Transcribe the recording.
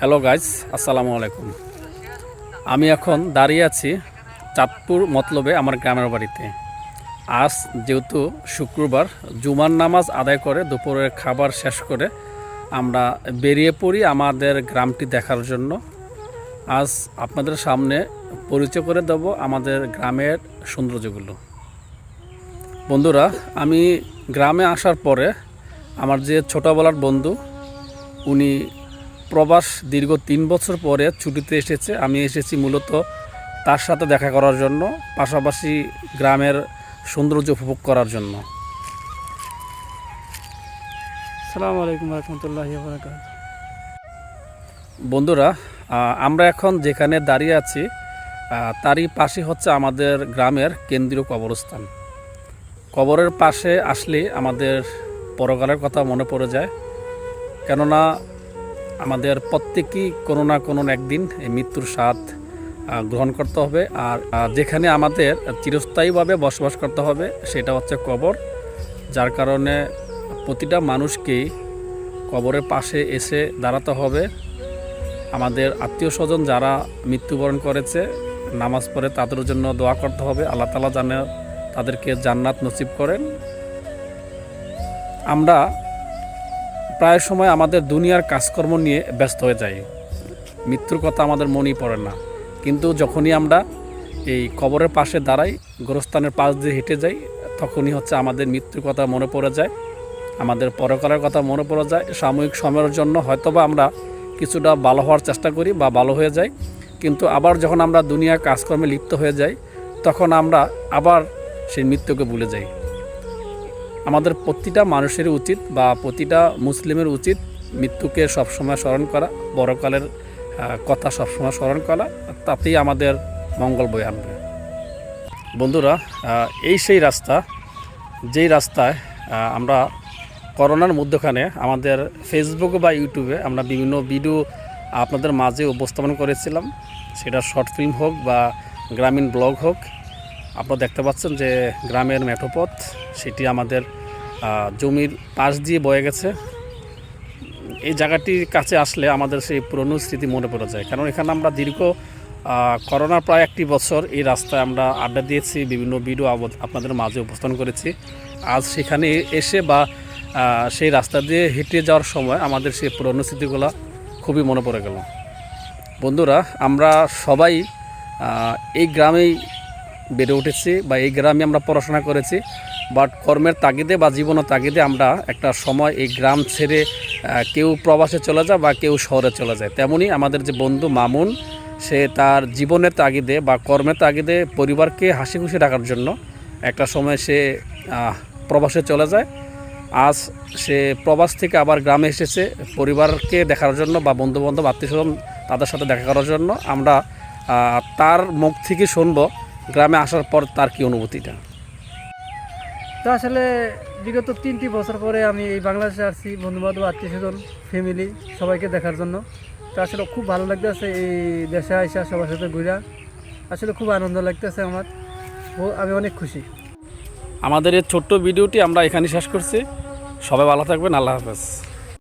Hello guys, আসসালামু আলাইকুম। আমি এখন দাঁড়িয়ে আছি চাঁদপুর মতলবে আমার গ্রামের বাড়িতে। আজ যেহেতু শুক্রবার, জুমার নামাজ আদায় করে দুপুরের খাবার শেষ করে আমরা বেরিয়ে পড়ি আমাদের গ্রামটি দেখার জন্য। আজ আপনাদের সামনে পরিচয় করে দেব আমাদের গ্রামের সৌন্দর্যগুলো। বন্ধুরা, আমি গ্রামে আসার পরে আমার যে ছোটোবেলার বন্ধু, উনি প্রবাস দীর্ঘ 3 বছর পরে ছুটিতে এসেছে। আমি এসেছি মূলত তার সাথে দেখা করার জন্য, পাশাপাশি গ্রামের সৌন্দর্য উপভোগ করার জন্য। আসসালামু আলাইকুম রহমতুল্লাহি ওয়া বারাকাতুহু। বন্ধুরা, আমরা এখন যেখানে দাঁড়িয়ে আছি তারই পাশে হচ্ছে আমাদের গ্রামের কেন্দ্রীয় কবরস্থান। কবরের পাশে আসলে আমাদের পরকালের কথা মনে পড়ে যায়, কেননা আমাদের প্রত্যেকেই কোনো না কোনো একদিন এই মৃত্যুর স্বাদ গ্রহণ করতে হবে। আর যেখানে আমাদের চিরস্থায়ীভাবে বসবাস করতে হবে সেটা হচ্ছে কবর। যার কারণে প্রতিটা মানুষকেই কবরের পাশে এসে দাঁড়াতে হবে। আমাদের আত্মীয় স্বজন যারা মৃত্যুবরণ করেছে, নামাজ পড়ে তাদের জন্য দোয়া করতে হবে। আল্লাহ তাআলা যেন তাদেরকে জান্নাত নসিব করেন। আমরা প্রায় সময় আমাদের দুনিয়ার কাজকর্ম নিয়ে ব্যস্ত হয়ে যাই, মৃত্যুর কথা আমাদের মনেই পড়ে না। কিন্তু যখনই আমরা এই কবরের পাশে দাঁড়াই, গোরস্থানের পাশ দিয়ে হেঁটে যাই, তখনই হচ্ছে আমাদের মৃত্যুর কথা মনে পড়ে যায়, আমাদের পরকালের কথা মনে পড়ে যায়। সাময়িক সময়ের জন্য হয়তোবা আমরা কিছুটা ভালো হওয়ার চেষ্টা করি বা ভালো হয়ে যাই, কিন্তু আবার যখন আমরা দুনিয়ার কাজকর্মে লিপ্ত হয়ে যাই, তখন আমরা আবার সেই মৃত্যুকে ভুলে যাই। আমাদের প্রতিটা মানুষের উচিত বা প্রতিটা মুসলিমের উচিত মৃত্যুকে সবসময় স্মরণ করা, বড়কালের কথা সবসময় স্মরণ করা, তাতেই আমাদের মঙ্গল বয়ে আনবে। বন্ধুরা, এই সেই রাস্তা, যেই রাস্তায় আমরা করোনার মধ্যখানে আমাদের ফেসবুক বা ইউটিউবে আমরা বিভিন্ন ভিডিও আপনাদের মাঝে উপস্থাপন করেছিলাম। সেটা শর্ট ফিল্ম হোক বা গ্রামীণ ব্লগ হোক, আপনারা দেখতে পাচ্ছেন যে গ্রামের মেঠোপথ সেটি আমাদের জমির পাশ দিয়ে বয়ে গেছে। এই জায়গাটির কাছে আসলে আমাদের সেই পুরনো স্মৃতি মনে পড়ে যায়, কারণ এখানে আমরা দীর্ঘ করোনার প্রায় 1 বছর এই রাস্তায় আমরা আড্ডা দিয়েছি, বিভিন্ন ভিডিও আপনাদের মাঝে উপস্থাপন করেছি। আজ সেখানে এসে বা সেই রাস্তা দিয়ে হেঁটে যাওয়ার সময় আমাদের সেই পুরনো স্মৃতিগুলো খুবই মনে পড়ে গেল। বন্ধুরা, আমরা সবাই এই গ্রামেই বেড়ে উঠেছি বা এই গ্রামে আমরা পড়াশোনা করেছি, বাট কর্মের তাগিদে বা জীবনের তাগিদে আমরা একটা সময় এই গ্রাম ছেড়ে কেউ প্রবাসে চলে যায় বা কেউ শহরে চলে যায়। তেমনি আমাদের যে বন্ধু মামুন, সে তার জীবনের তাগিদে বা কর্মের তাগিদে পরিবারকে হাসি খুশি রাখার জন্য একটা সময় সে প্রবাসে চলে যায়। আজ সে প্রবাস থেকে আবার গ্রামে এসেছে পরিবারকে দেখার জন্য বা বন্ধুবান্ধব আত্মীয়স্বজন তাদের সাথে দেখা করার জন্য। আমরা তার মুখ থেকে শুনবো গ্রামে আসার পর তার কী অনুভূতিটা। তো আসলে বিগত 3টি বছর পরে আমি এই বাংলাদেশে আসছি বন্ধুবান্ধব আত্মীয়স্বজন ফ্যামিলি সবাইকে দেখার জন্য। তো আসলে খুব ভালো লাগতেছে এই দেশে আইসা সবার সাথে ঘুরা, আসলে খুব আনন্দ লাগতেছে আমার, আমি অনেক খুশি। আমাদের এই ছোট্ট ভিডিওটি আমরা এখানে শেষ করছি। সবাই ভালো থাকবেন। আল্লাহ হাফেজ।